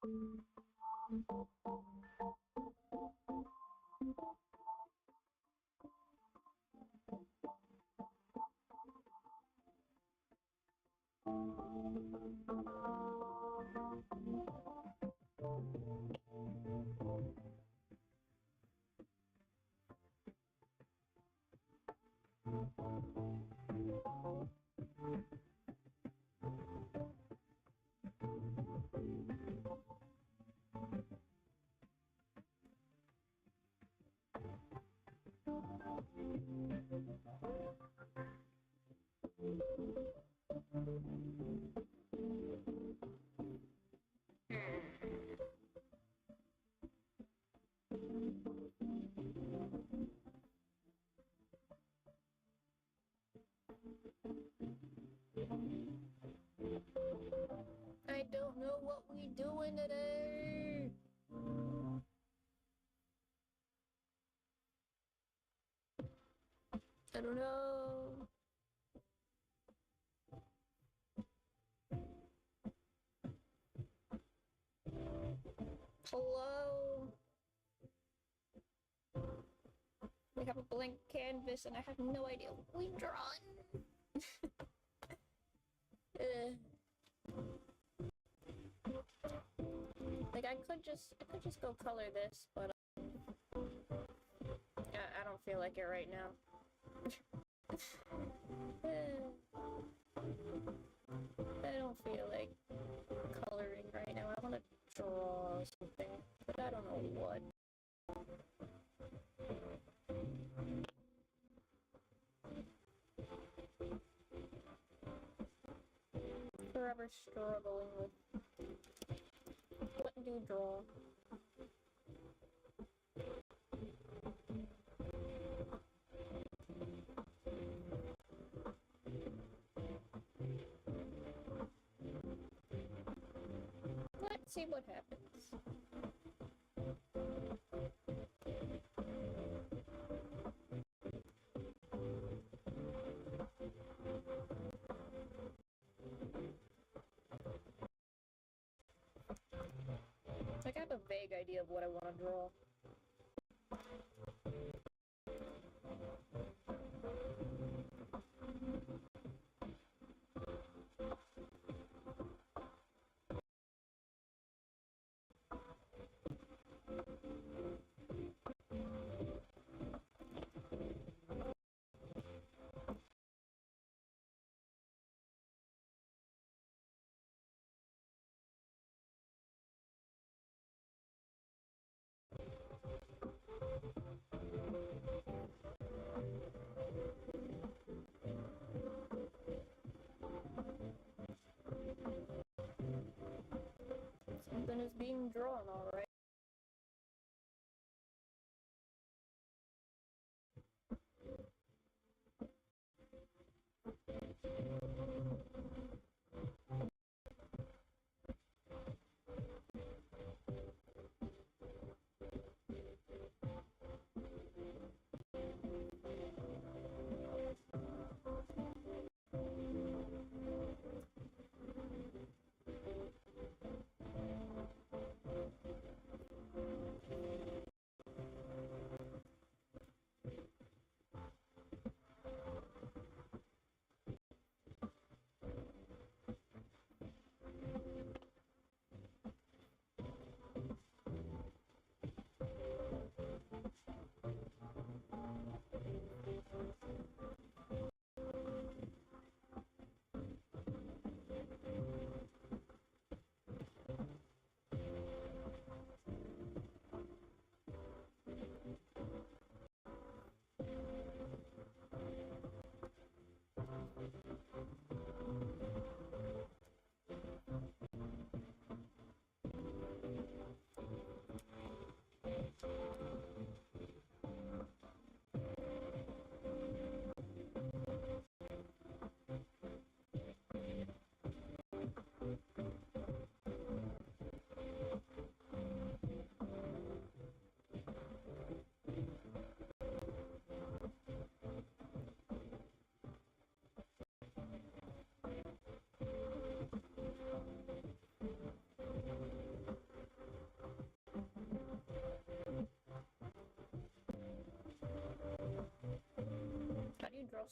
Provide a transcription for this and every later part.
I don't know what we doing today. I don't know. Hello? We have a blank canvas and I have no idea what we've drawn. Like I could just go color this, but I don't feel like it right now. I don't feel like coloring right now. I want to draw something, but I don't know what. Forever struggling with what to draw. Let's see what happens. Like I have a vague idea of what I want to draw. Something is being drawn, alright.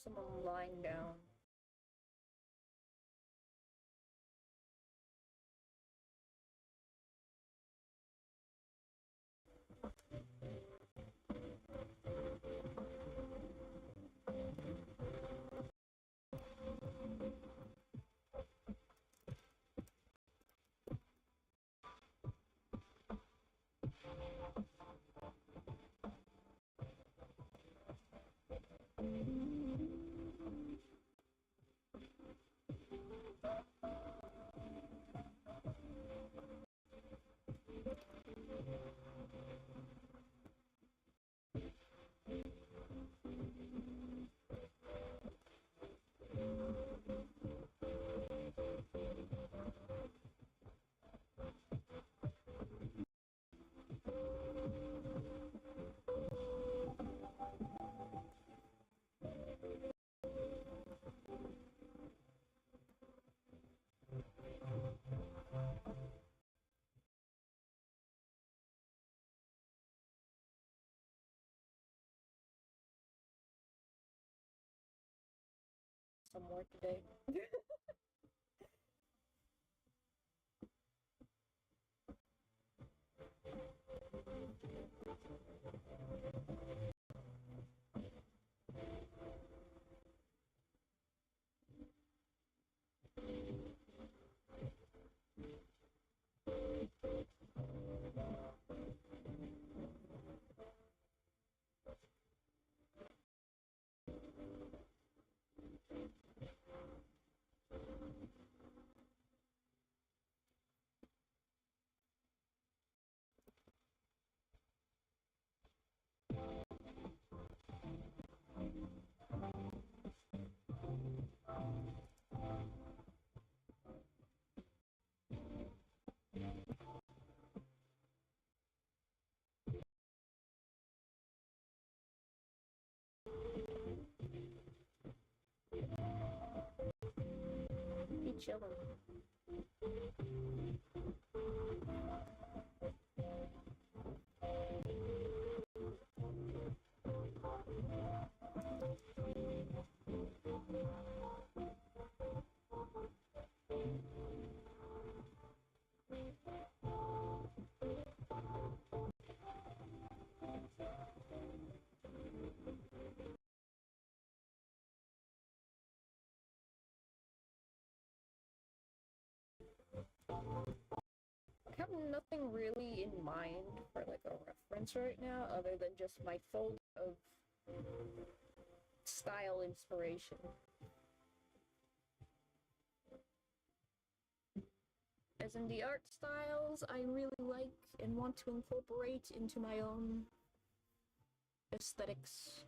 someone lying down. Some more today. Be chilling. I have nothing really in mind for like a reference right now other than just my folder of style inspiration. As in the art styles I really like and want to incorporate into my own aesthetics.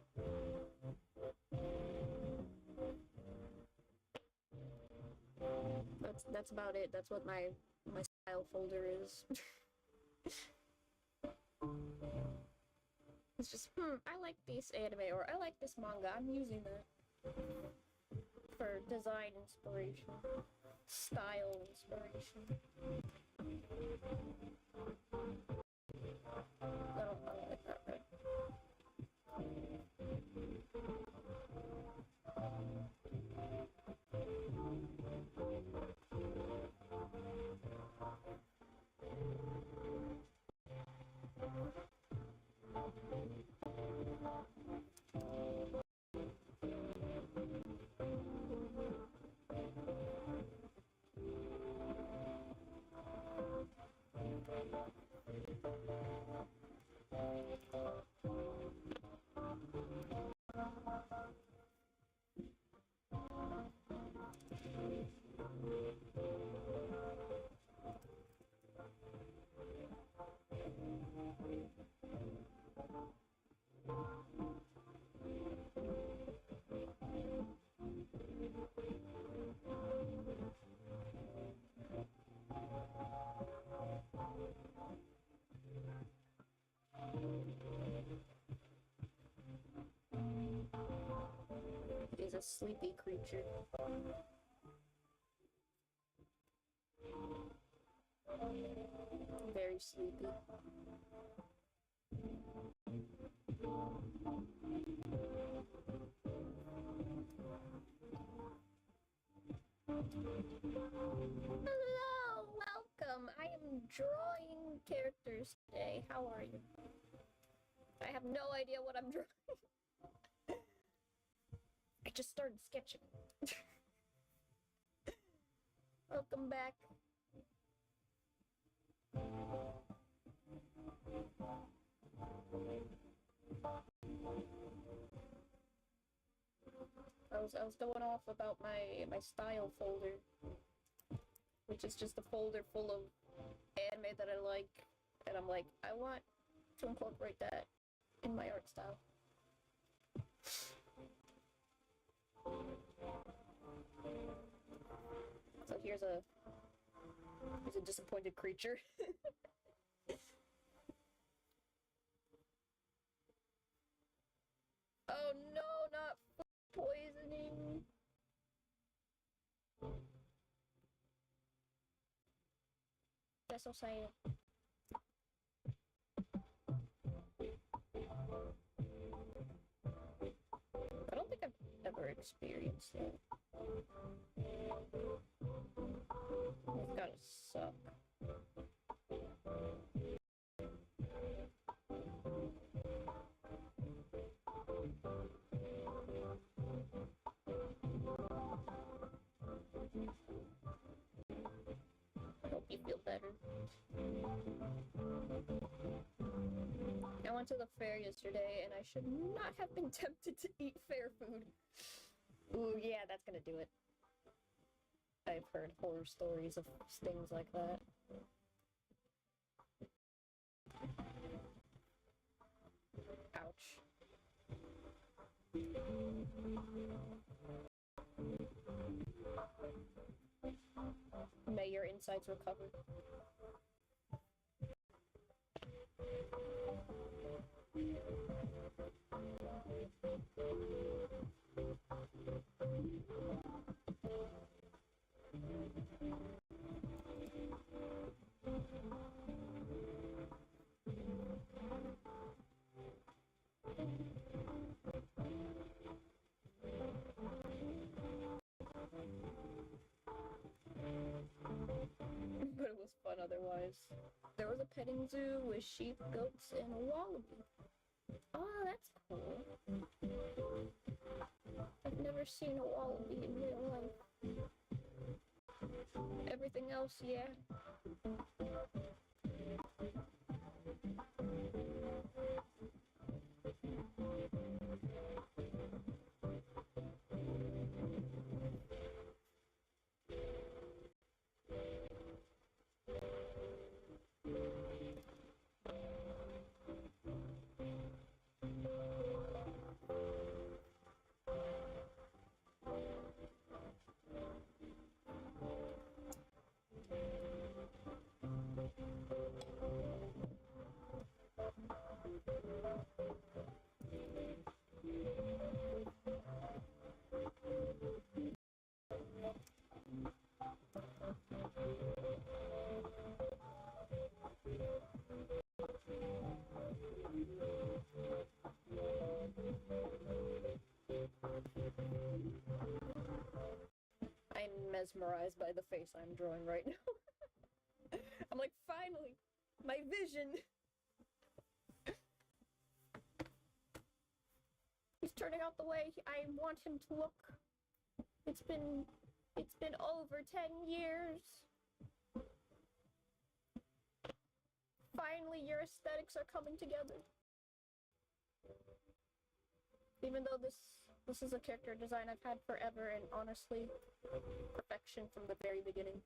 That's about it. That's what my style folder is. It's just, I like this anime, or I like this manga. I'm using that for design inspiration, style inspiration. I don't like that, right? Is a sleepy creature. Very sleepy. drawing characters today. How are you? I have no idea what I'm drawing. I just started sketching. Welcome back. I was going off about my style folder, which is just a folder full of anime that I like, and I'm like, I want to incorporate that in my art style. So here's a disappointed creature. Oh no, not poisoning. That's so sad. I don't think I've ever experienced that. It's gotta suck. I hope you feel better. I went to the fair yesterday and I should not have been tempted to eat fair food. Ooh, yeah, that's gonna do it. I've heard horror stories of things like that. Ouch. May your insides recover. But it was fun otherwise. There was a petting zoo with sheep, goats, and a wallaby. Oh, that's cool. I've never seen a wallaby in real life. Everything else, yeah. I'm mesmerized by the face I'm drawing right now. I'm like, finally, my vision. He's turning out the way I want him to look. It's been over 10 years. Finally, your aesthetics are coming together. Even though this is a character design I've had forever, and honestly, perfection from the very beginning.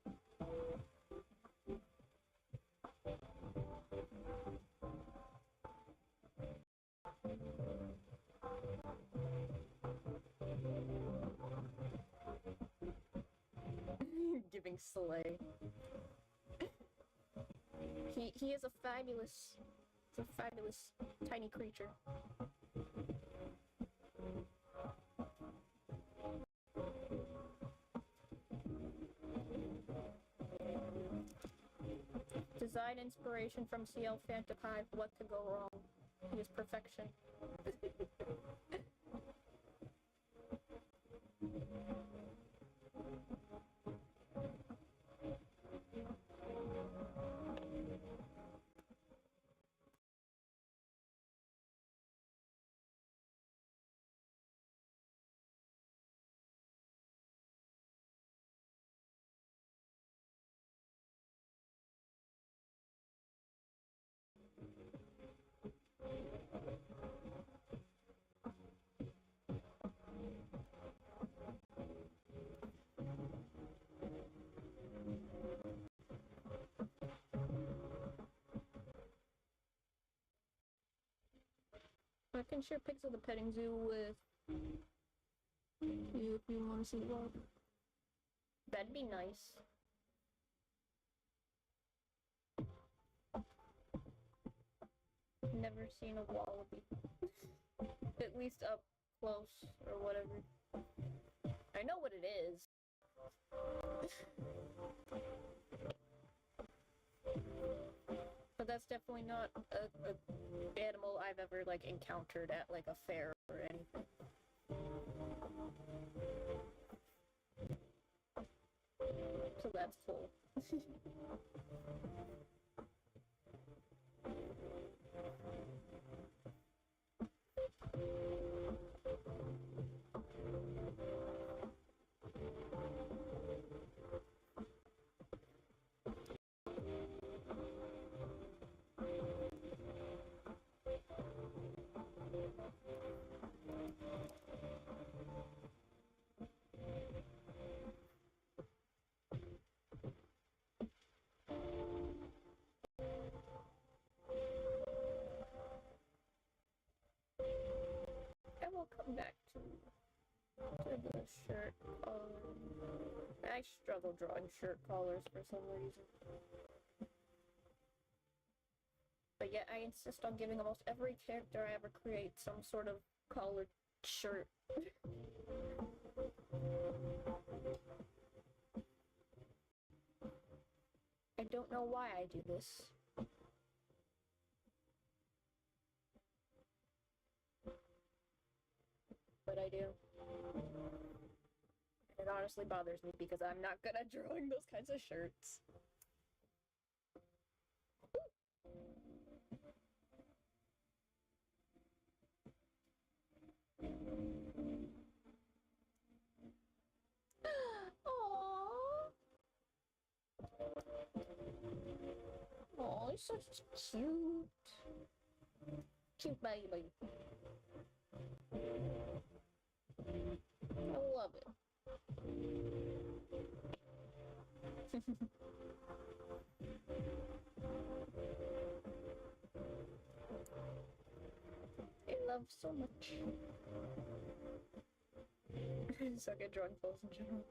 Giving slay. He is a fabulous tiny creature. Design inspiration from CL Phantom Hive. What could go wrong? He is perfection. I can share pics of the petting zoo with you if you want to see the vlog. That'd be nice. Never seen a wallaby. At least up close or whatever. I know what it is. But that's definitely not a animal I've ever like encountered at like a fair or anything. So that's cool. I will come back to the shirt. I struggle drawing shirt collars for some reason. But yet I insist on giving almost every character I ever create some sort of collared shirt. I don't know why I do this. But I do. It honestly bothers me because I'm not good at drawing those kinds of shirts. Oh, he's so cute. Cute baby. I love it. I love so much. I suck at drawing clothes in general.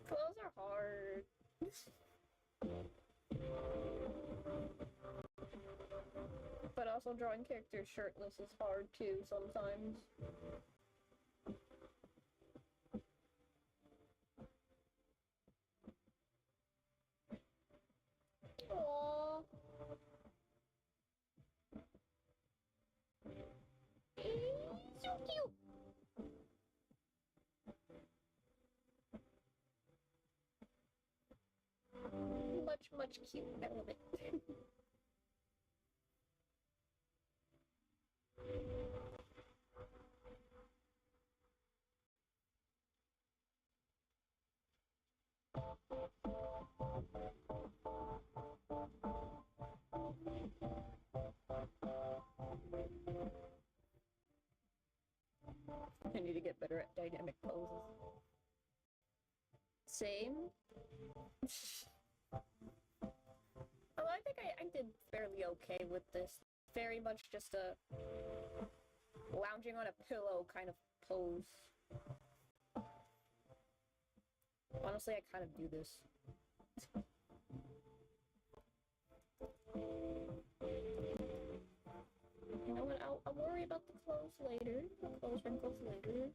Clothes are hard. But also drawing characters shirtless is hard too sometimes. Aww. So cute. Much cute. I love it. I need to get better at dynamic poses. Same. Well, I think I did fairly okay with this. Very much just a lounging on a pillow kind of pose. Honestly, I kind of do this. You know what? I'll worry about the clothes later. The clothes wrinkles later.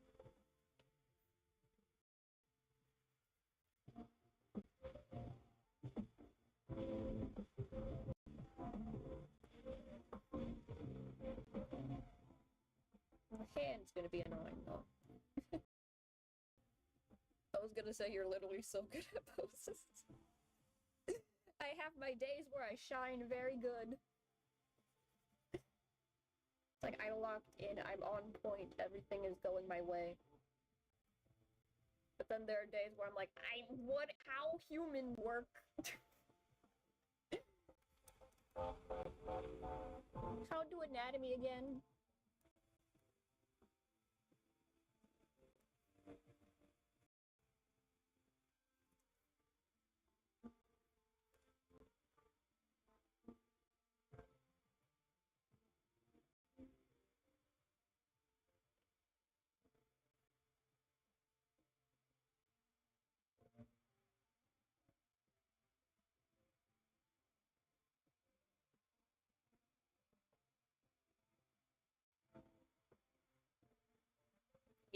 The hand's gonna be annoying though. I was gonna say you're literally so good at poses. I have my days where I shine very good. It's like I'm locked in, I'm on point, everything is going my way. But then there are days where I'm like, how humans work? How do anatomy again?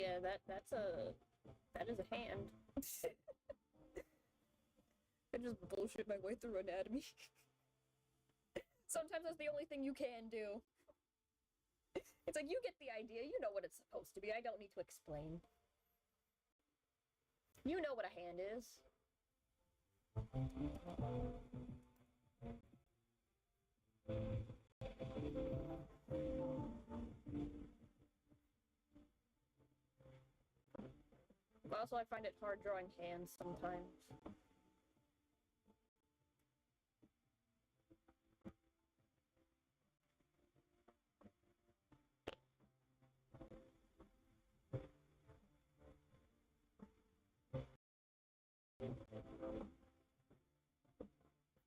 Yeah, that is a hand. I just bullshit my way through anatomy. Sometimes that's the only thing you can do. It's like, you get the idea, you know what it's supposed to be, I don't need to explain. You know what a hand is. Also, I find it hard drawing hands sometimes.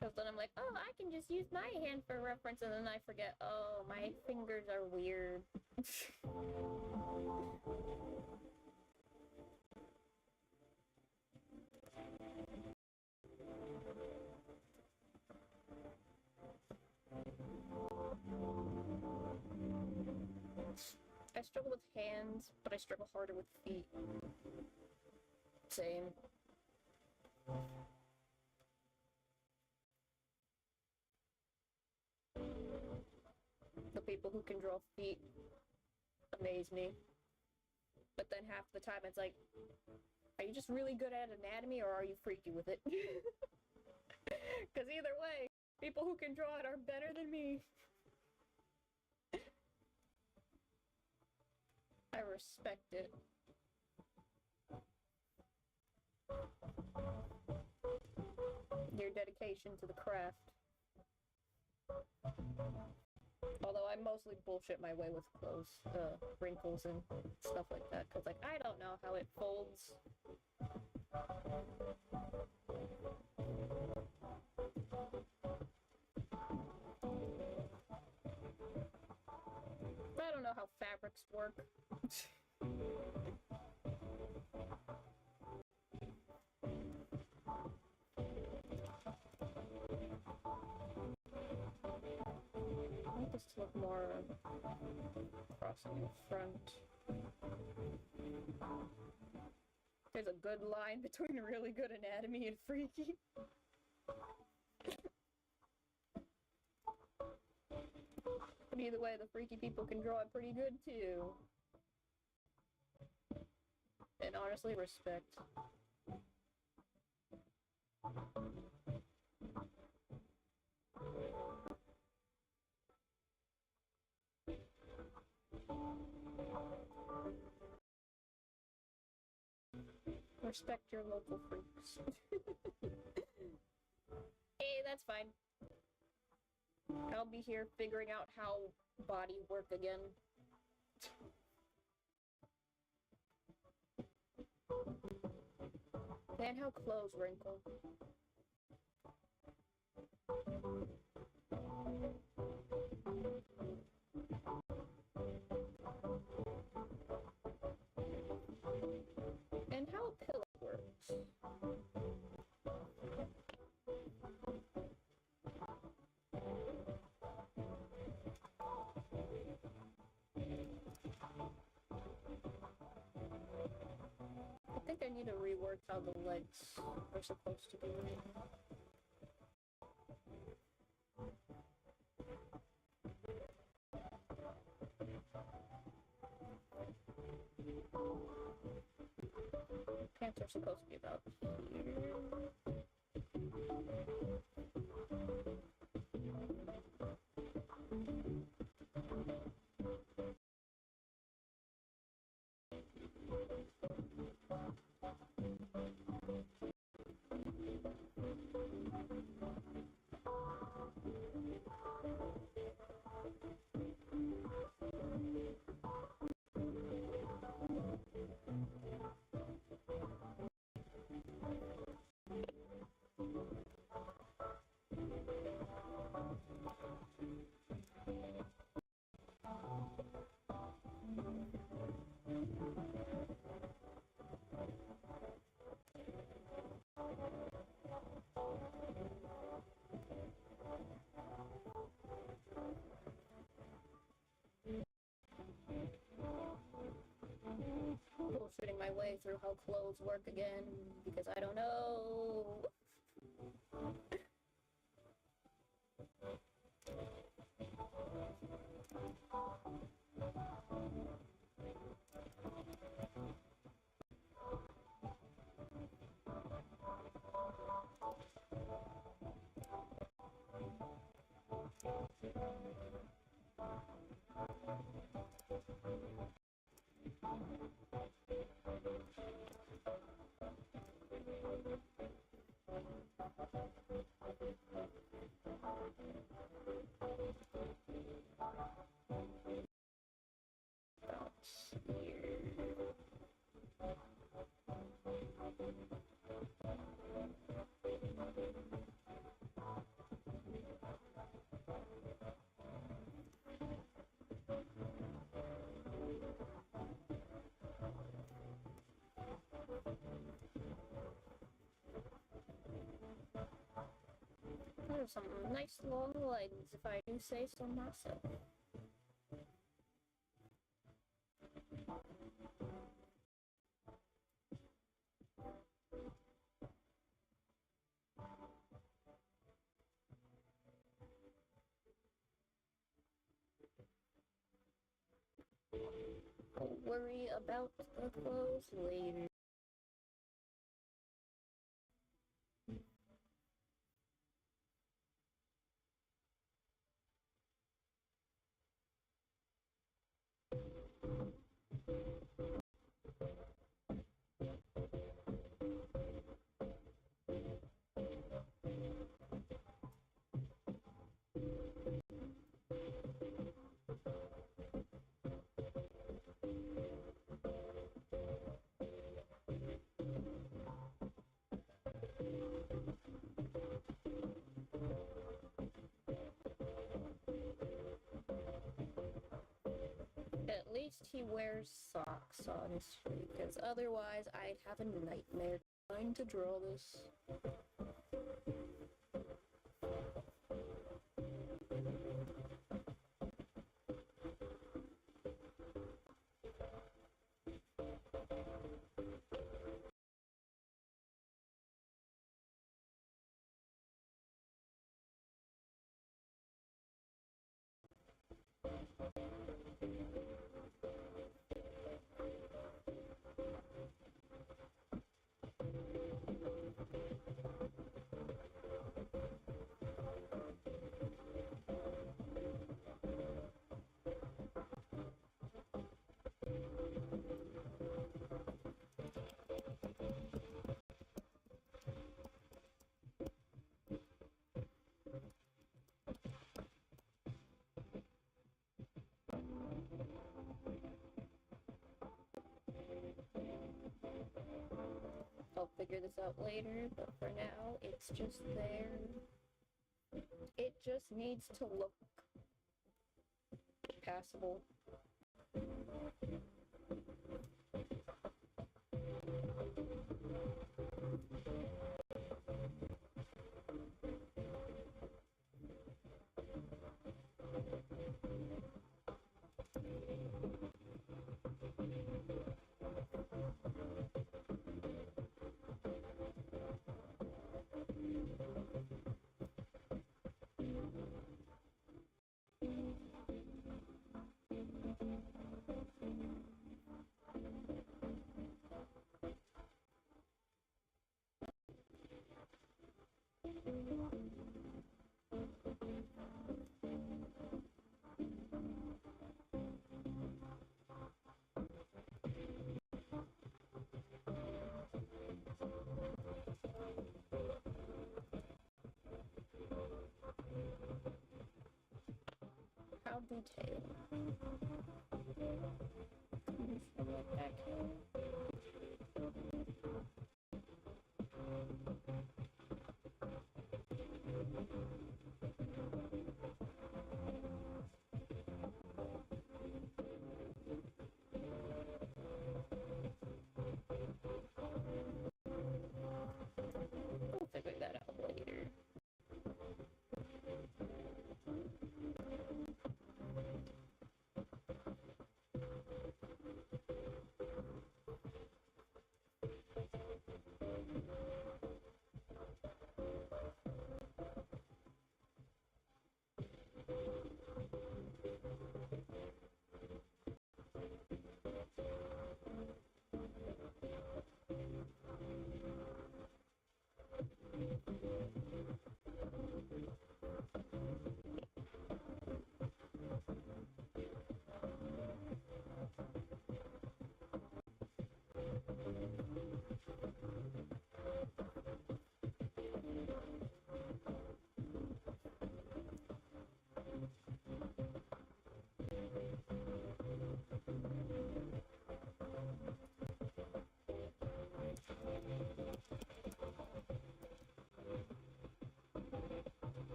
Because then I'm like, oh, I can just use my hand for reference, and then I forget, oh, my fingers are weird. I struggle with hands, but I struggle harder with feet. Same. The people who can draw feet amaze me. But then half the time it's like, are you just really good at anatomy, or are you freaky with it? Because either way, people who can draw it are better than me. I respect it. Your dedication to the craft. Although I mostly bullshit my way with clothes, wrinkles and stuff like that, because, like, I don't know how it folds. I don't know how fabrics work. I want this to look more crossing in front. There's a good line between really good anatomy and freaky. But either way, the freaky people can draw it pretty good too. And honestly, respect. Respect your local freaks. Hey, that's fine. I'll be here figuring out how bodies work again. And how clothes wrinkle. And how a pillow works. I think I need to rework how the legs are supposed to be. Pants are supposed to be about here. through how clothes work again, because I don't know. Those are some nice long legs, if I do say so myself. I'll worry about the clothes later. At least he wears socks, honestly, because otherwise I'd have a nightmare trying to draw this. I'll figure this out later, but for now, it's just there. It just needs to look passable. How detailed. Back here. We'll figure that out later.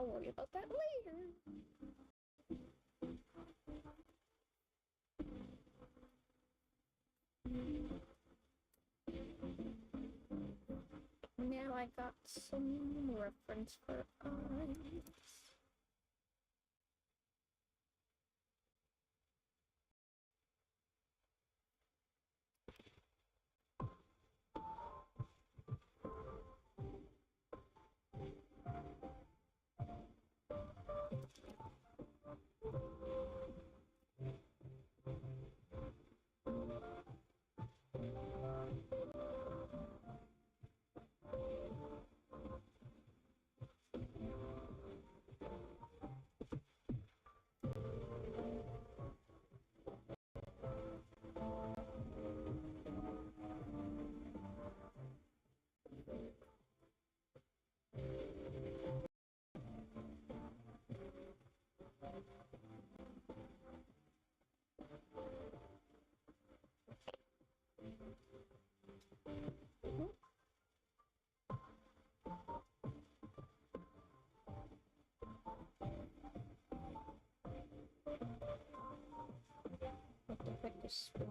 I'll worry about that later. Now I got some reference for eyes. What the heck is spoon?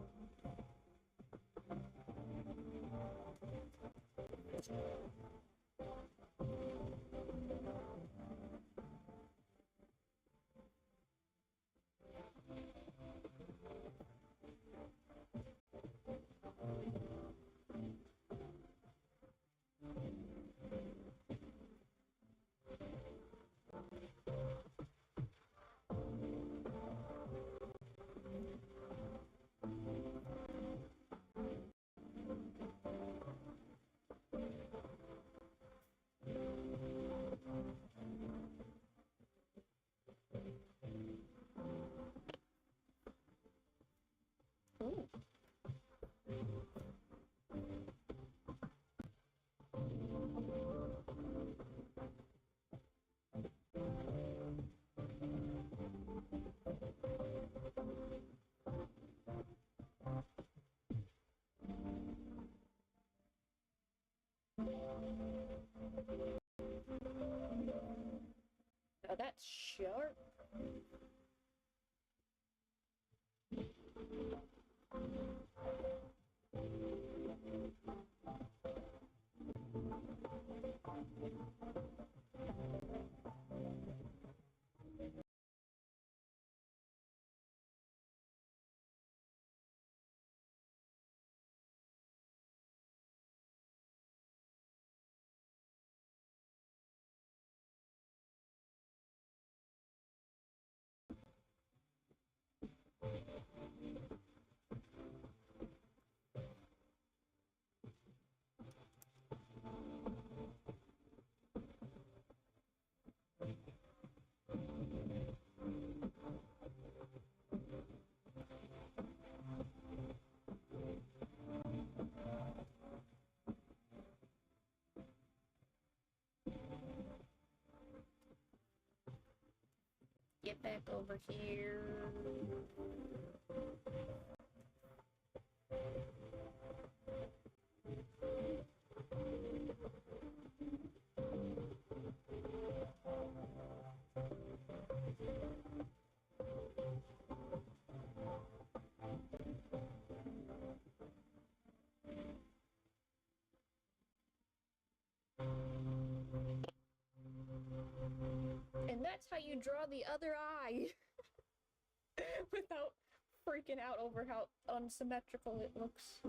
Ooh. Now that's sharp. Get back over here. And that's how you draw the other eye. Without freaking out over how unsymmetrical it looks.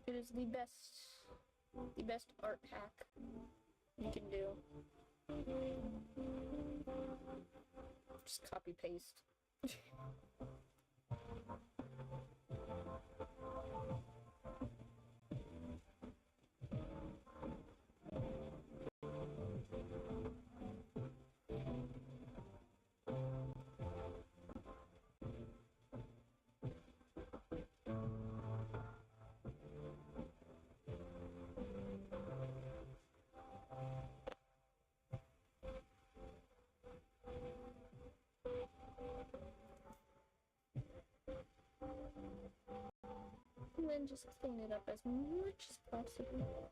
It is the best art hack you can do. Just copy paste. and then just clean it up as much as possible.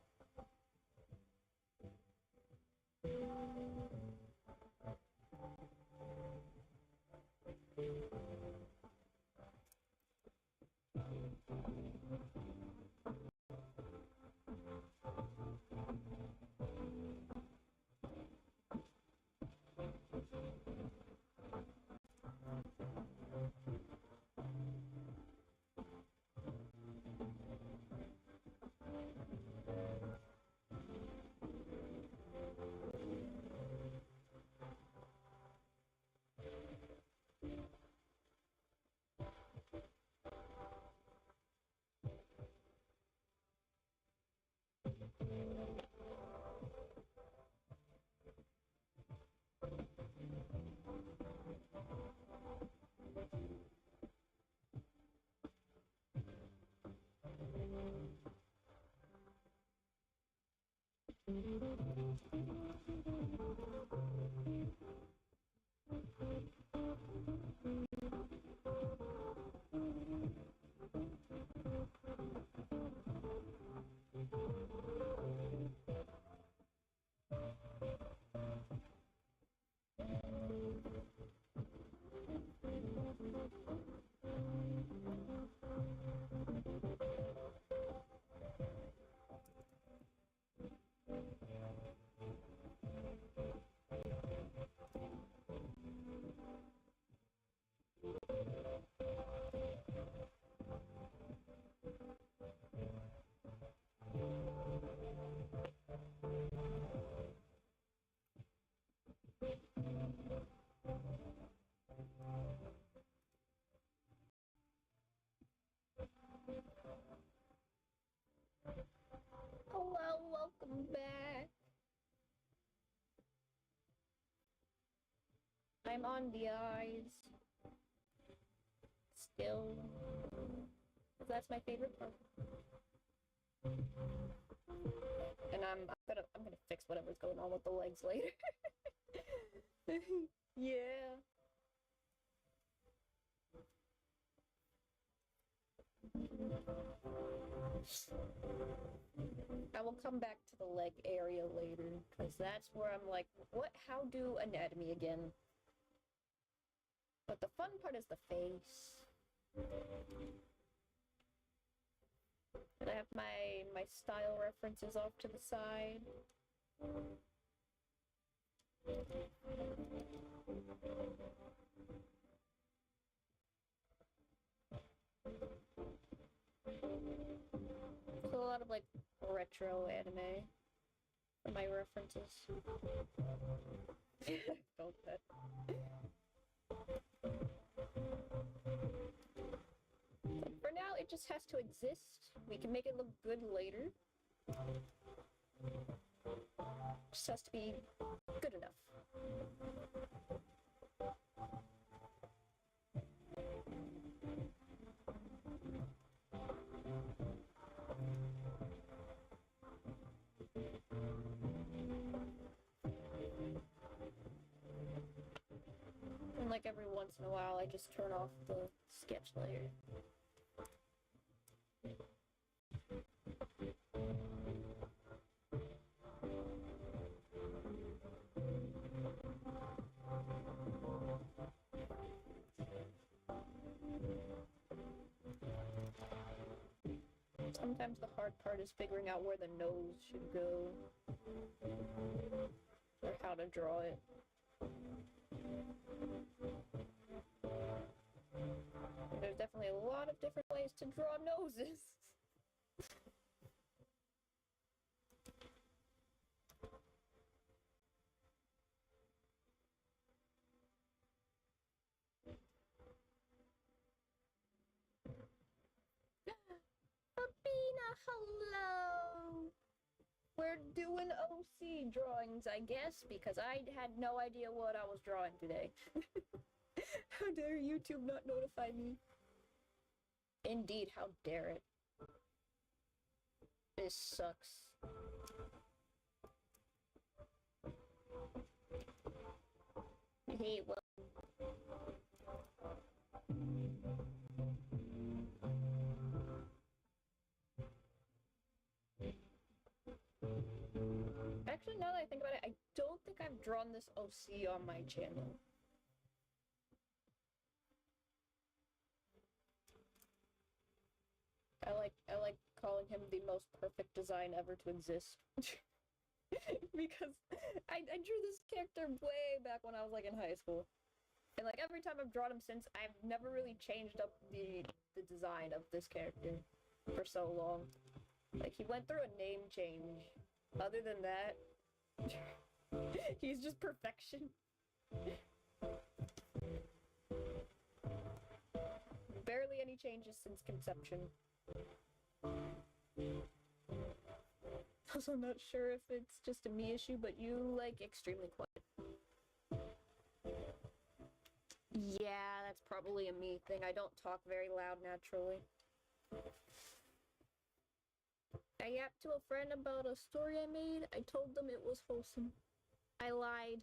Hello, welcome back. I'm on the eyes. Still. That's my favorite part. And I'm gonna fix whatever's going on with the legs later. Yeah. I will come back to the leg area later, because that's where I'm like, what? How do anatomy again? But the fun part is the face. And I have my style references off to the side. So a lot of like retro anime for my references. Felt that. For now, it just has to exist. We can make it look good later. Just has to be good enough. And like every once in a while, I just turn off the sketch layer. Sometimes the hard part is figuring out where the nose should go, or how to draw it. There's definitely a lot of different ways to draw noses. Abina, hello! We're doing OC drawings, I guess, because I had no idea what I was drawing today. How dare YouTube not notify me? Indeed, how dare it. This sucks. Hey, well. think about it, I don't think I've drawn this OC on my channel. I like calling him the most perfect design ever to exist. Because I drew this character way back when I was like in high school. And like every time I've drawn him since, I've never really changed up the design of this character for so long. Like he went through a name change. Other than that, he's just perfection. Barely any changes since conception. Also not sure if it's just a me issue, but you like extremely quiet. Yeah, that's probably a me thing. I don't talk very loud naturally. I yapped to a friend about a story I made. I told them it was wholesome. I lied.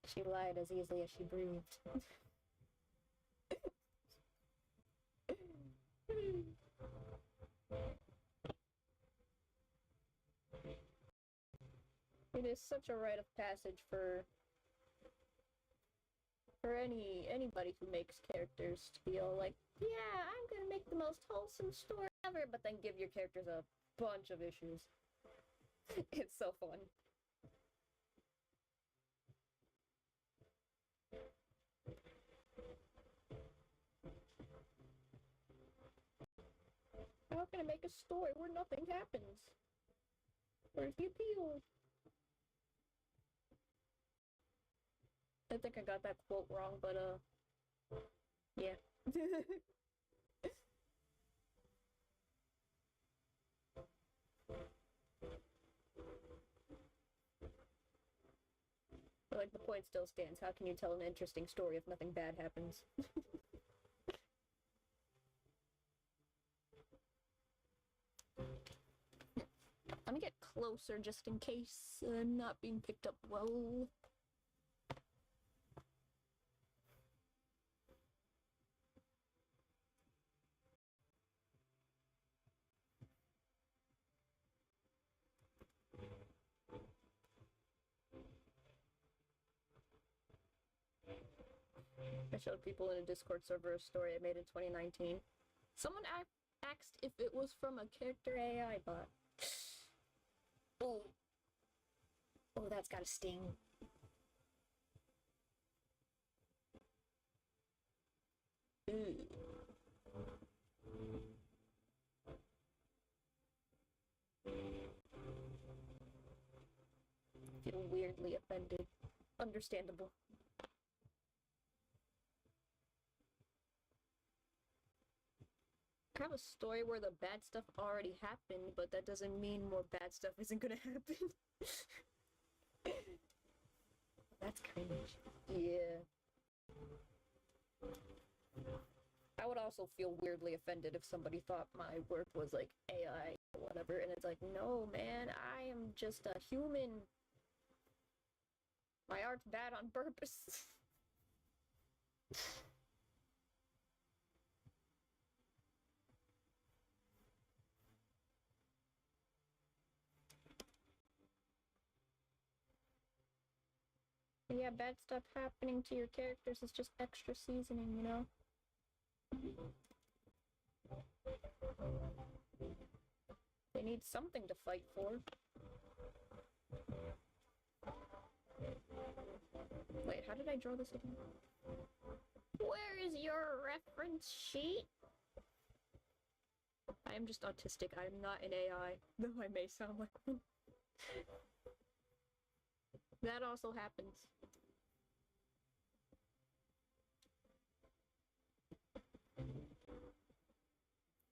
She lied as easily as she breathed. It is such a rite of passage for anybody who makes characters to feel like, yeah, I'm gonna make the most wholesome story ever, but then give your characters a bunch of issues. It's so fun. How can I make a story where nothing happens? Where's the appeal? I think I got that quote wrong, but yeah. But like the point still stands. How can you tell an interesting story if nothing bad happens? Let me get closer just in case I'm not being picked up well. I showed people in a Discord server a story I made in 2019. Someone asked if it was from a character AI bot. Oh. Oh, that's gotta sting. Ooh. Feel weirdly offended. Understandable. I have a story where the bad stuff already happened, but that doesn't mean more bad stuff isn't gonna happen. That's cringe. Yeah. I would also feel weirdly offended if somebody thought my work was like AI or whatever, and it's like, no, man, I am just a human. My art's bad on purpose. Yeah, bad stuff happening to your characters is just extra seasoning, you know? They need something to fight for. Wait, how did I draw this again? Where is your reference sheet? I am just autistic. I am not an AI, though I may sound like one. That also happens.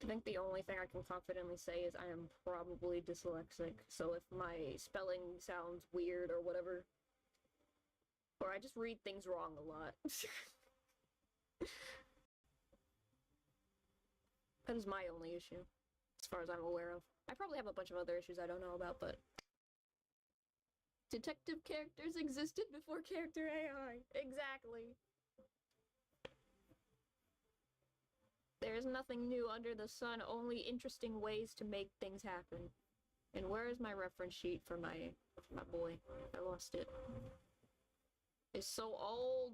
I think the only thing I can confidently say is I am probably dyslexic, so if my spelling sounds weird or whatever, or I just read things wrong a lot. That is my only issue, as far as I'm aware of. I probably have a bunch of other issues I don't know about, but... Detective characters existed before character AI. Exactly. There is nothing new under the sun, only interesting ways to make things happen. And where is my reference sheet for my boy? I lost it. It's so old.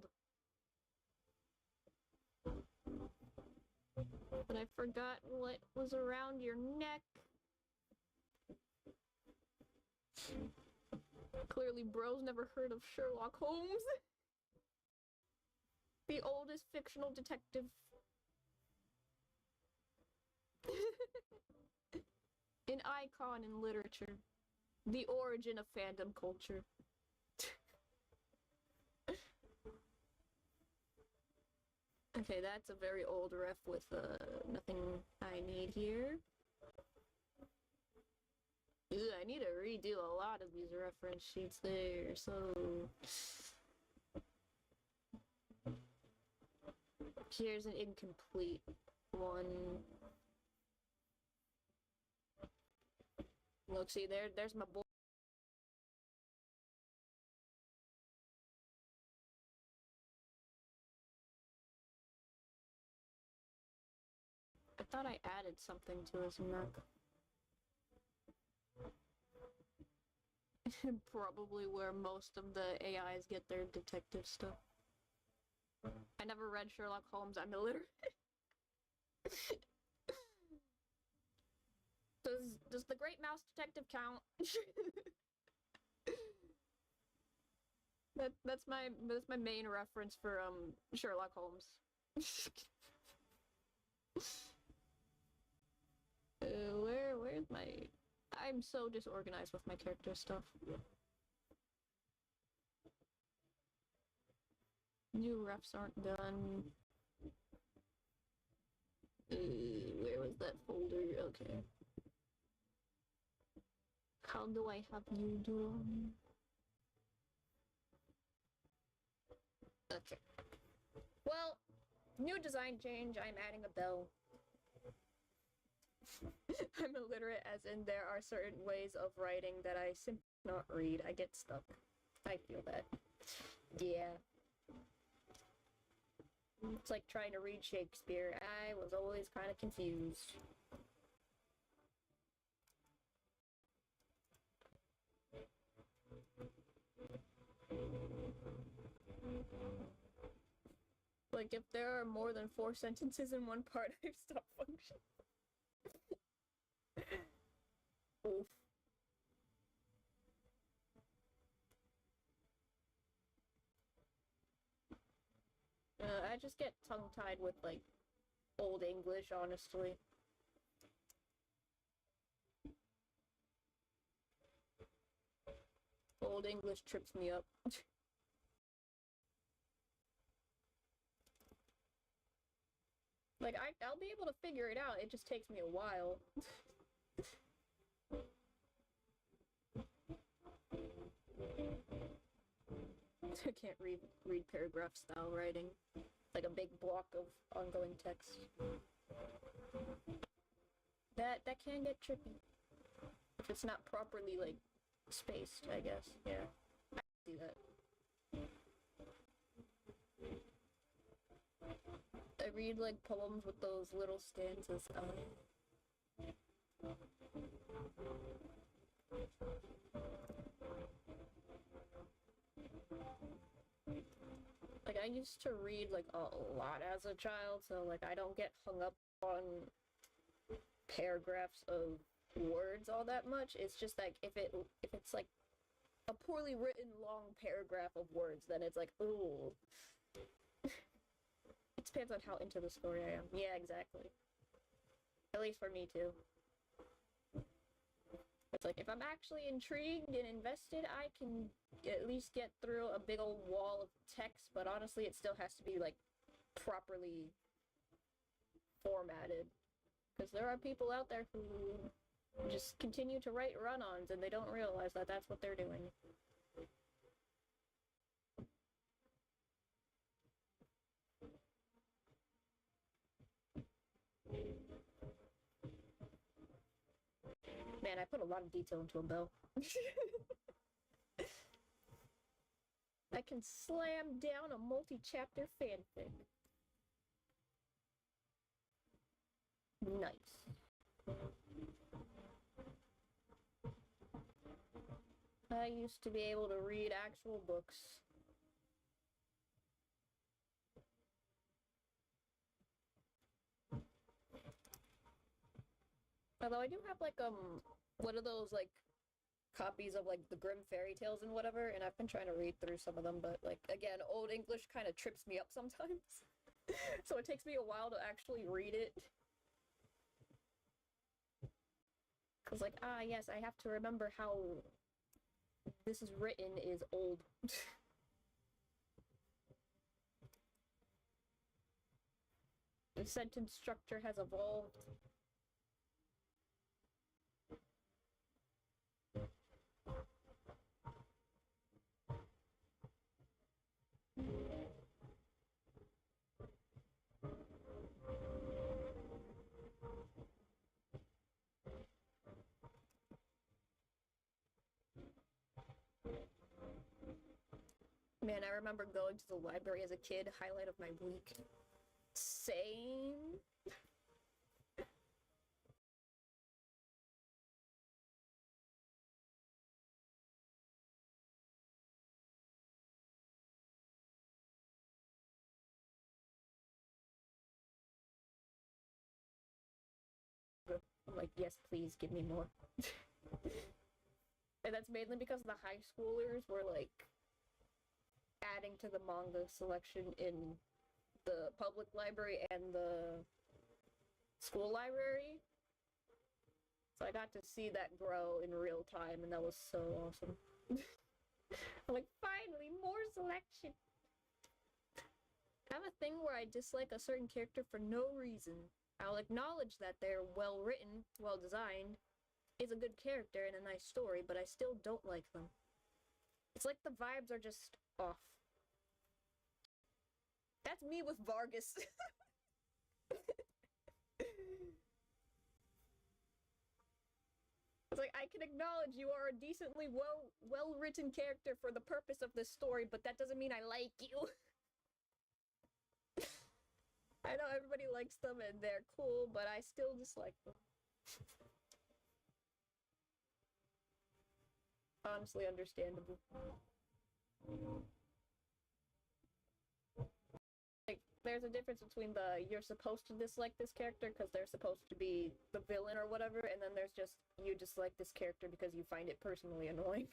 But I forgot what was around your neck. Clearly, bro's never heard of Sherlock Holmes. The oldest fictional detective. An icon in literature. The origin of fandom culture. Okay, that's a very old ref with nothing I need here. Ugh, I need to redo a lot of these reference sheets there, so... Here's an incomplete one. Look, see, there's my boy. I thought I added something to his neck. Probably where most of the AIs get their detective stuff. I never read Sherlock Holmes, I'm illiterate. Does the Great Mouse Detective count? That's my main reference for Sherlock Holmes. Where's my... I'm so disorganized with my character stuff. New refs aren't done. Where was that folder? Okay. How do I have you do them? Okay. Well, new design change, I'm adding a bell. I'm illiterate, as in there are certain ways of writing that I simply cannot read. I get stuck. I feel that. Yeah. It's like trying to read Shakespeare. I was always kind of confused. Like, if there are more than 4 sentences in one part, I've stopped functioning. Oof. I just get tongue-tied with, like, Old English, honestly. Old English trips me up. Like, I'll be able to figure it out, it just takes me a while. I can't read paragraph style writing. Like a big block of ongoing text. That can get tricky. If it's not properly, like, spaced, I guess. Yeah. I see that. I read, like, poems with those little stanzas. Like, I used to read, like, a lot as a child, so, like, I don't get hung up on paragraphs of words all that much. It's just, like, if it's, like, a poorly written long paragraph of words, then it's like, ooh. It depends on how into the story I am. Yeah, exactly. At least for me, too. It's like, if I'm actually intrigued and invested, I can at least get through a big old wall of text, but honestly, it still has to be, like, properly formatted. Because there are people out there who just continue to write run-ons, and they don't realize that that's what they're doing. Man, I put a lot of detail into a bell. I can slam down a multi-chapter fanfic. Nice. I used to be able to read actual books. Although I do have like one of those like copies of like the Grimm fairy tales and whatever, and I've been trying to read through some of them, but like again, Old English kind of trips me up sometimes. So it takes me a while to actually read it. Cause like, ah yes, I have to remember how this is written is old. The sentence structure has evolved. Man, I remember going to the library as a kid, highlight of my week. Same. I'm like, yes, please give me more. And that's mainly because the high schoolers were like adding to the manga selection in the public library and the school library. So I got to see that grow in real time, and that was so awesome. I'm like, finally, more selection. I have a thing where I dislike a certain character for no reason. I'll acknowledge that they're well written, well designed, is a good character and a nice story, but I still don't like them. It's like the vibes are just off. That's me with Vargas. It's like, I can acknowledge you are a decently well-written character for the purpose of this story, but that doesn't mean I like you. I know everybody likes them and they're cool, but I still dislike them. Honestly understandable. Like, there's a difference between the you're supposed to dislike this character because they're supposed to be the villain or whatever, and then there's just you dislike this character because you find it personally annoying.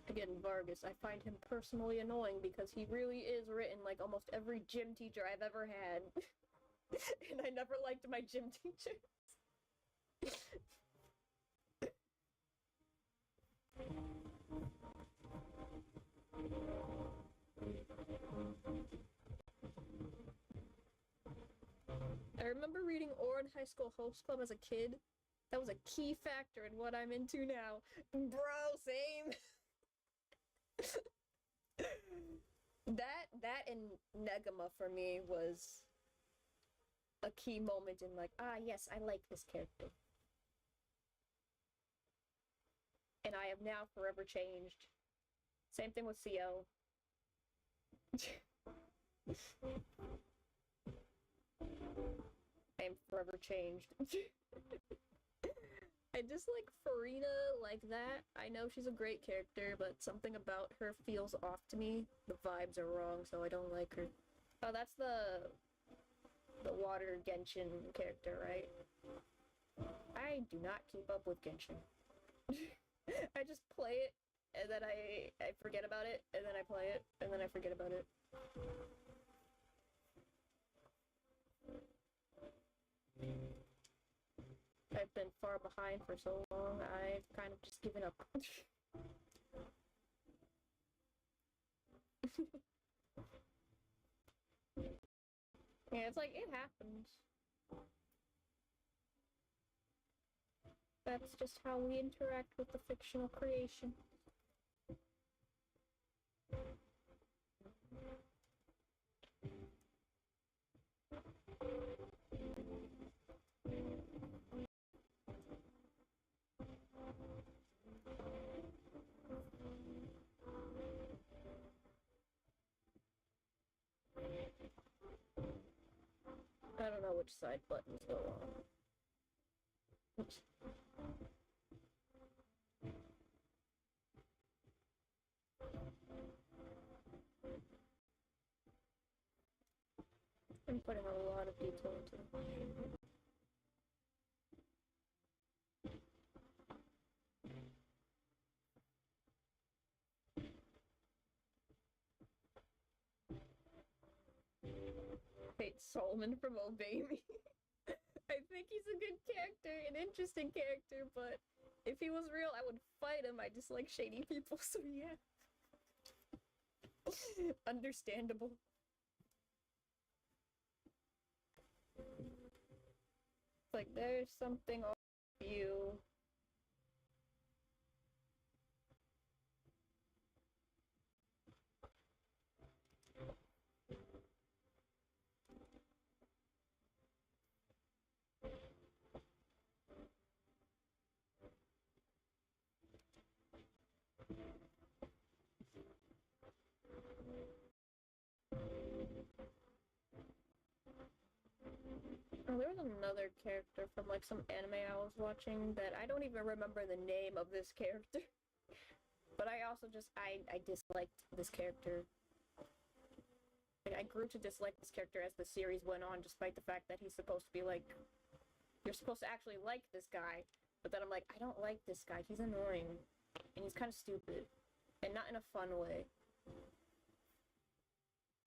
Again, Vargas, I find him personally annoying because he really is written like almost every gym teacher I've ever had. And I never liked my gym teachers. I remember reading Ouran High School Host Club as a kid. That was a key factor in what I'm into now. Bro, same. that and Negama for me was a key moment in like, ah yes, I like this character. And I have now forever changed. Same thing with CL. I am forever changed. I dislike Farina like that. I know she's a great character, but something about her feels off to me. The vibes are wrong, so I don't like her. Oh, that's the water Genshin character, right? I do not keep up with Genshin. I just play it, and then I forget about it, and then I play it, and then I forget about it. I've been far behind for so long, I've kind of just given up. Yeah, it's like, it happens. That's just how we interact with the fictional creation. which side buttons go on. Oops. I'm putting a lot of detail into it. Hate Solomon from Obey Me. I think he's a good character, an interesting character, but if he was real, I would fight him. I just like shady people, so yeah. Understandable. Like, there's something on you. Oh, there was another character from like some anime I was watching that I don't even remember the name of this character. But I also just I disliked this character. Like, I grew to dislike this character as the series went on, despite the fact that he's supposed to be like, you're supposed to actually like this guy, but then I'm like, I don't like this guy. He's annoying, and he's kind of stupid, and not in a fun way.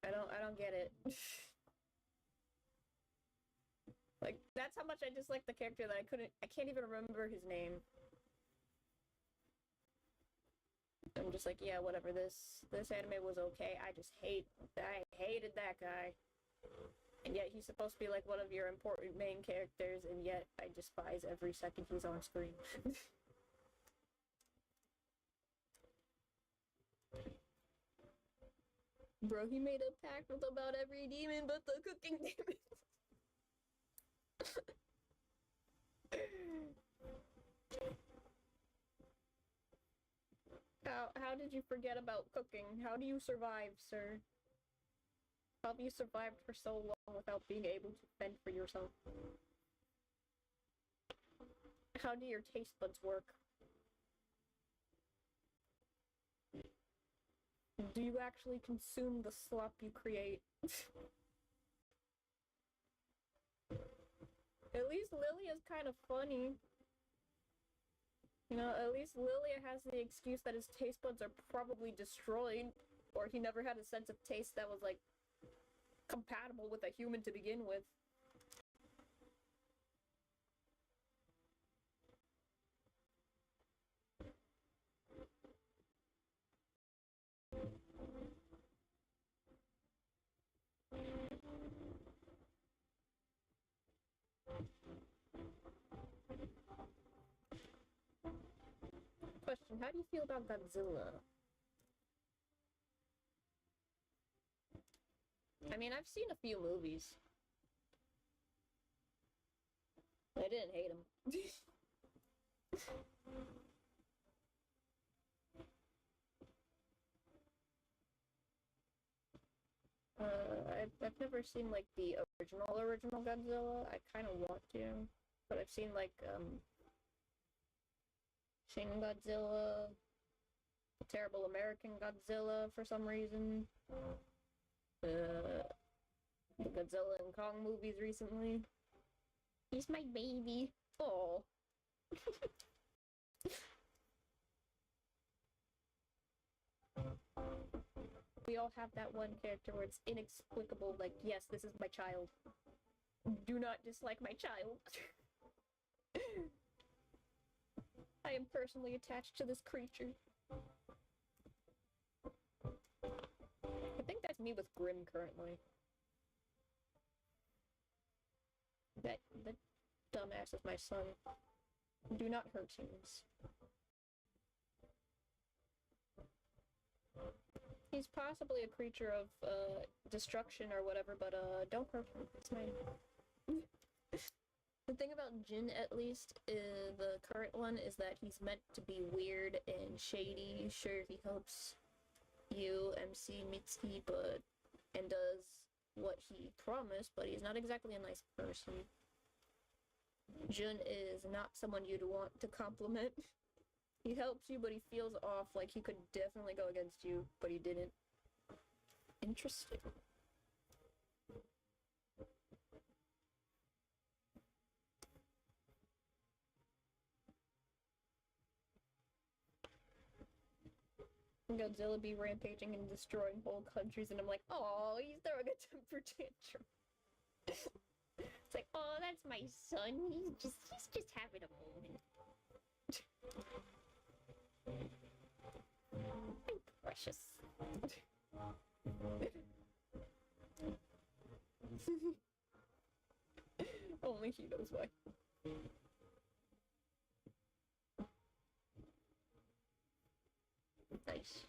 I don't get it. Like, that's how much I dislike the character that I can't even remember his name. I'm just like, yeah, whatever, this anime was okay. I hated that guy. And yet he's supposed to be like one of your important main characters, and yet I despise every second he's on screen. Bro, he made a pact with about every demon but the cooking demon. How did you forget about cooking? How do you survive, sir? How have you survived for so long without being able to fend for yourself? How do your taste buds work? Do you actually consume the slop you create? At least Lilia is kind of funny. You know, at least Lilia has the excuse that his taste buds are probably destroyed, or he never had a sense of taste that was, like, compatible with a human to begin with. Question, how do you feel about Godzilla? I mean, I've seen a few movies. I didn't hate him. I've never seen, like, the original Godzilla. I kind of want to, but I've seen, like, Shin Godzilla, Terrible American Godzilla for some reason, the Godzilla and Kong movies recently. He's my baby. Oh. We all have that one character where it's inexplicable, like, yes, this is my child. Do not dislike my child. I am personally attached to this creature. I think that's me with Grim currently. That dumbass is my son. Do not hurt him. He's possibly a creature of destruction or whatever, but don't hurt him. It's mine. The thing about Jin, at least, the current one, is that he's meant to be weird and shady. Sure, he helps you, MC Mitsuki, and does what he promised, but he's not exactly a nice person. Jun is not someone you'd want to compliment. He helps you, but he feels off, like he could definitely go against you, but he didn't. Interesting. Godzilla be rampaging and destroying whole countries, and I'm like, oh, he's throwing a temper tantrum. It's like, oh, that's my son. He's just having a moment. I'm precious. Only he knows why. Nice.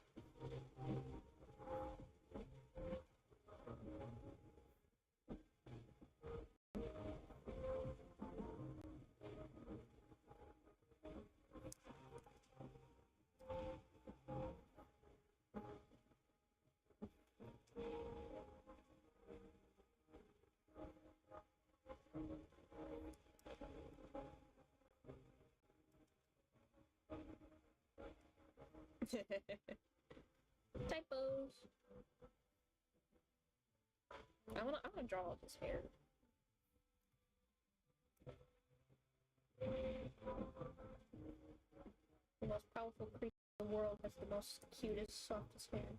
Typos. I wanna draw all his hair. The most powerful creature in the world has the most cutest, softest hair.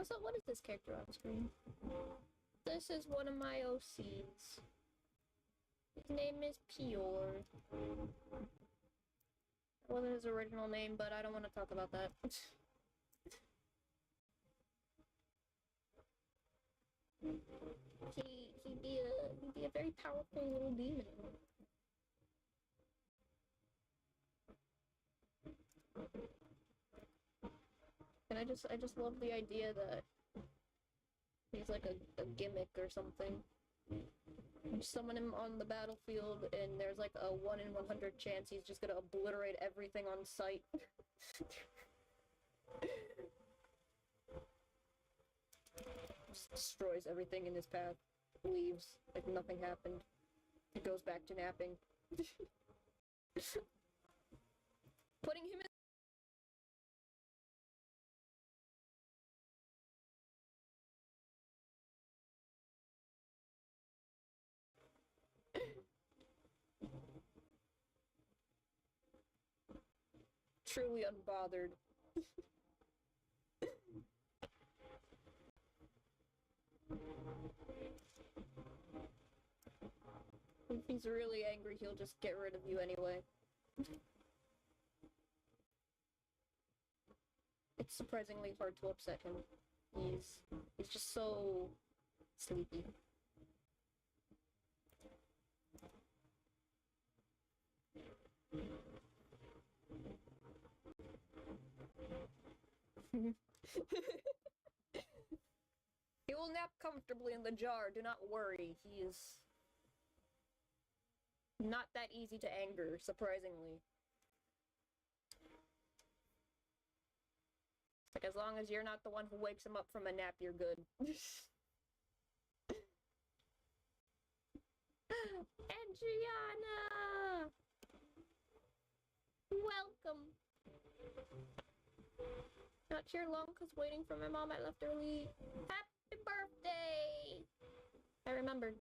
So what is this character on screen? This is one of my OCs. His name is Pior. That wasn't his original name, but I don't want to talk about that. He'd be a very powerful little demon. And I just love the idea that he's like a gimmick or something. You summon him on the battlefield, and there's like a 1 in 100 chance he's just gonna obliterate everything on sight. Just destroys everything in his path. Leaves like nothing happened. He goes back to napping. Putting him in truly unbothered. If he's really angry, he'll just get rid of you anyway. It's surprisingly hard to upset him. He's just so sleepy. He will nap comfortably in the jar, do not worry. He is not that easy to anger, surprisingly. Like, as long as you're not the one who wakes him up from a nap, you're good. Adriana! Welcome! Not here long because waiting for my mom, I left early. Happy birthday! I remembered.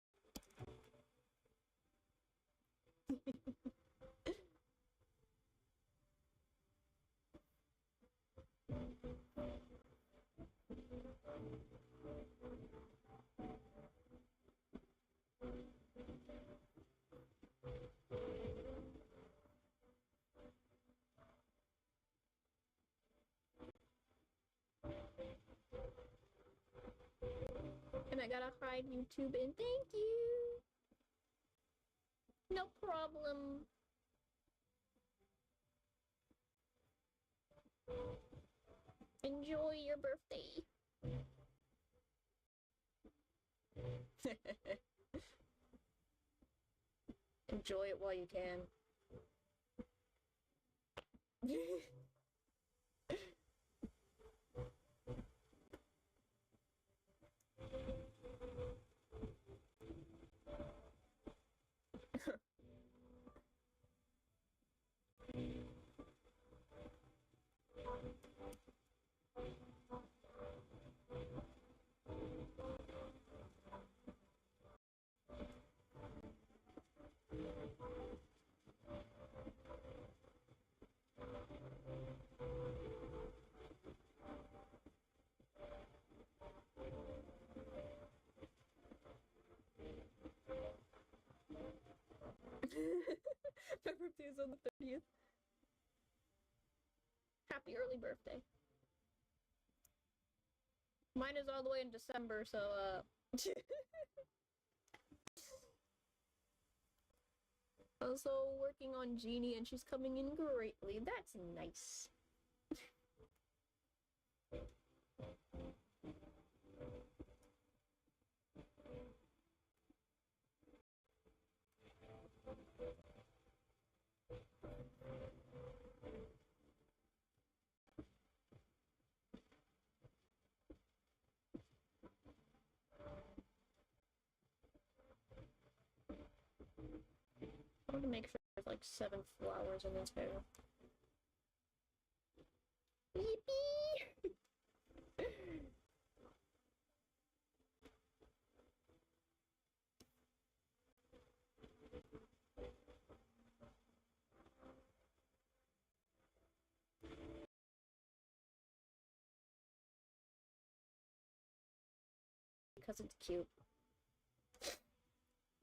And I gotta hide YouTube and thank you! No problem. Enjoy your birthday. Enjoy it while you can. My birthday is on the 30th. Happy early birthday. Mine is all the way in December, so, Also working on Jeannie, and she's coming in greatly. That's nice. I want to make sure there's like 7 flowers in this hair. Yippee! Because it's cute.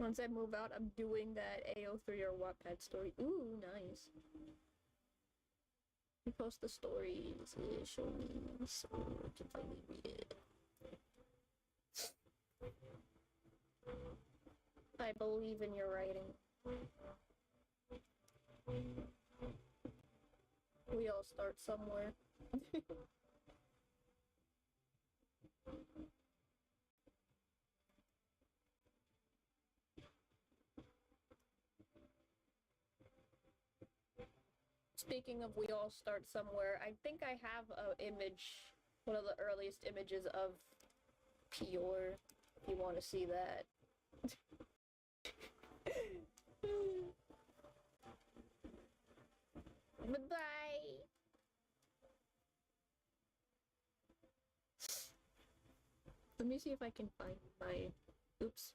Once I move out, I'm doing that AO3 or Wattpad story. Ooh, nice. You post the stories, show me, so I can finally read it. I believe in your writing. We all start somewhere. Speaking of we all start somewhere, I think I have an image, one of the earliest images of Pior, if you want to see that. Bye-bye! Let me see if I can find my... Oops.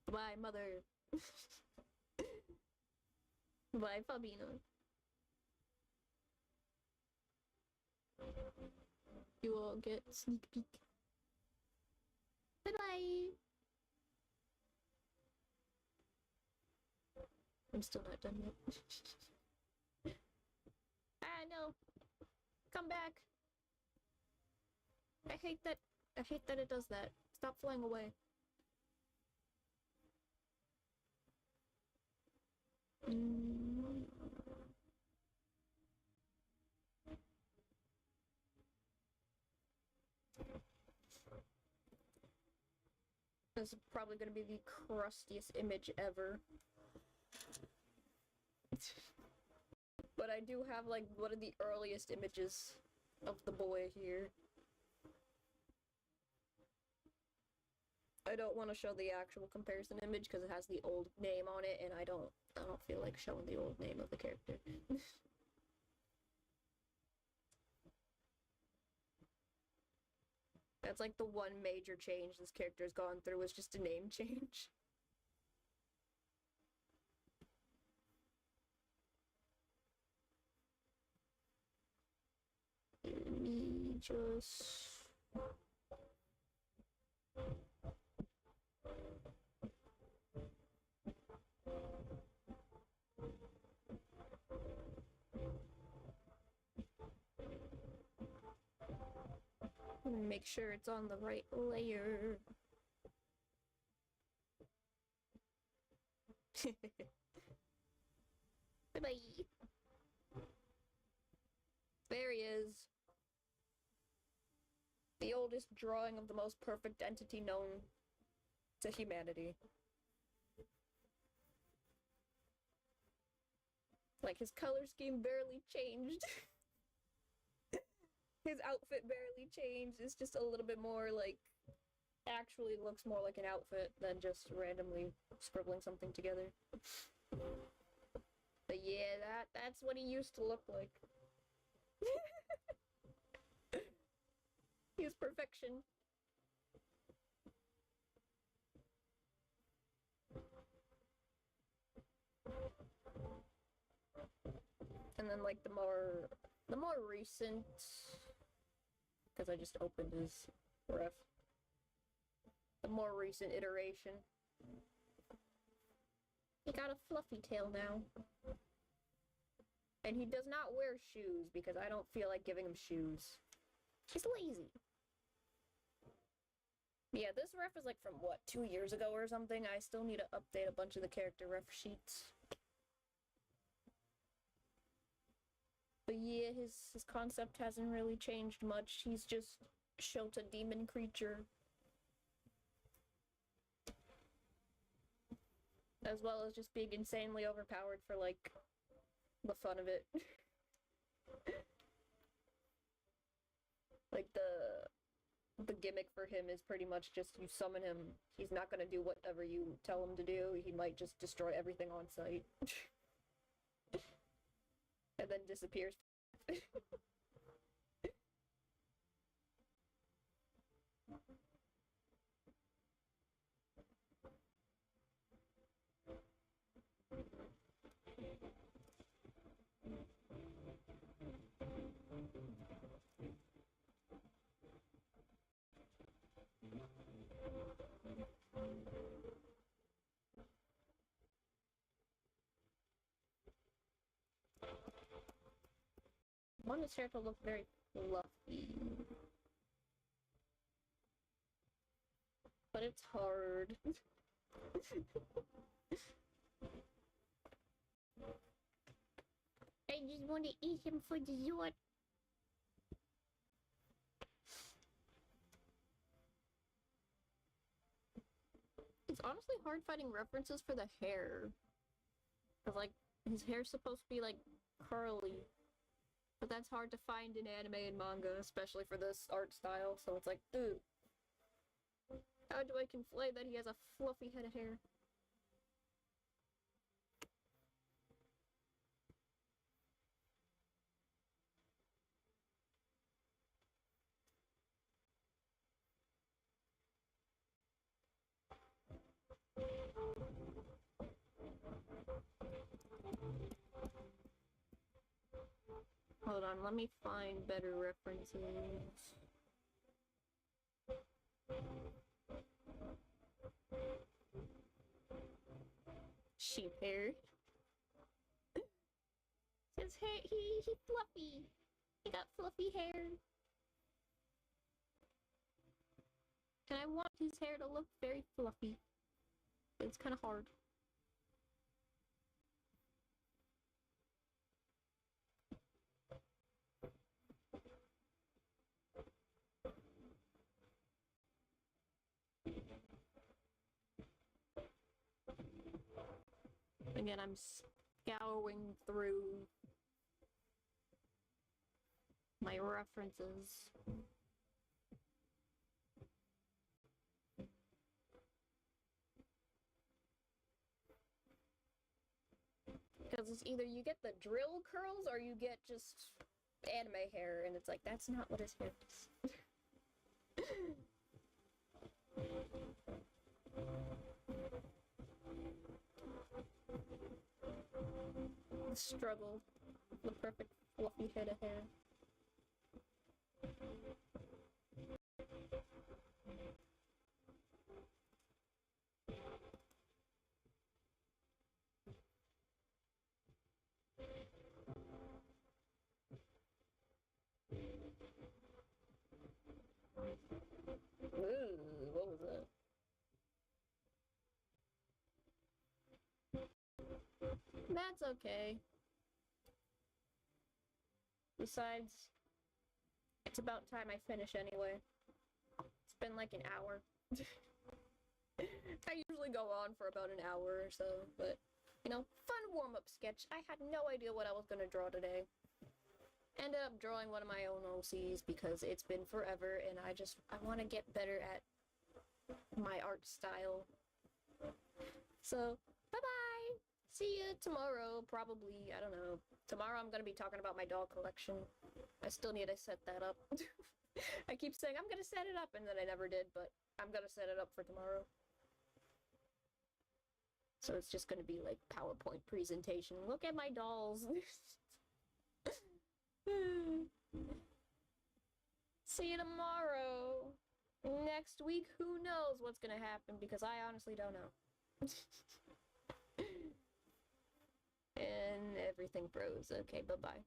Bye, mother. Bye, Fabino. You will get sneak peek. Bye-bye! I'm still not done yet. Ah, no! Come back! I hate that it does that. Stop flying away. This is probably gonna be the crustiest image ever. But I do have like one of the earliest images of the boy here. I don't want to show the actual comparison image because it has the old name on it, and I don't feel like showing the old name of the character. That's like the one major change this character's gone through, was just a name change. Let me just... make sure it's on the right layer. Bye-bye. There he is. The oldest drawing of the most perfect entity known to humanity. Like, his color scheme barely changed. His outfit barely changed. It's just a little bit more, like, actually looks more like an outfit than just randomly scribbling something together. But yeah, that's what he used to look like. He was perfection. And then like the more recent, because I just opened his ref. The more recent iteration. He got a fluffy tail now. And he does not wear shoes because I don't feel like giving him shoes. He's lazy. Yeah, this ref is like from what, 2 years ago or something? I still need to update a bunch of the character ref sheets. But yeah, his concept hasn't really changed much. He's just Shota demon creature. As well as just being insanely overpowered for, like, the fun of it. Like, the gimmick for him is pretty much just you summon him, he's not gonna do whatever you tell him to do, he might just destroy everything on sight. And then disappears. I want his hair to look very fluffy. But it's hard. I just want to eat him for dessert. It's honestly hard finding references for the hair. Cause like, his hair's supposed to be like curly. But that's hard to find in anime and manga, especially for this art style, so it's like, dude. How do I conflate that he has a fluffy head of hair? Hold on, let me find better references. Sheep hair. His hair, he fluffy. He got fluffy hair. And I want his hair to look very fluffy. But it's kind of hard. Again, I'm scouring through my references. Because it's either you get the drill curls or you get just anime hair, and it's like, that's not what his hair is. The struggle. The perfect fluffy head of hair. Ooh, what was that? That's okay. Besides, it's about time I finish anyway. It's been like an hour. I usually go on for about an hour or so, but, you know, fun warm-up sketch. I had no idea what I was gonna draw today. Ended up drawing one of my own OCs because it's been forever and I want to get better at my art style. So, bye-bye! See you tomorrow, probably, I don't know. Tomorrow I'm gonna be talking about my dog collection. I still need to set that up. I keep saying I'm gonna set it up and then I never did, but I'm gonna set it up for tomorrow. So it's just gonna be like PowerPoint presentation. Look at my dolls. See you tomorrow. Next week, who knows what's gonna happen because I honestly don't know. And everything froze. Okay, bye-bye.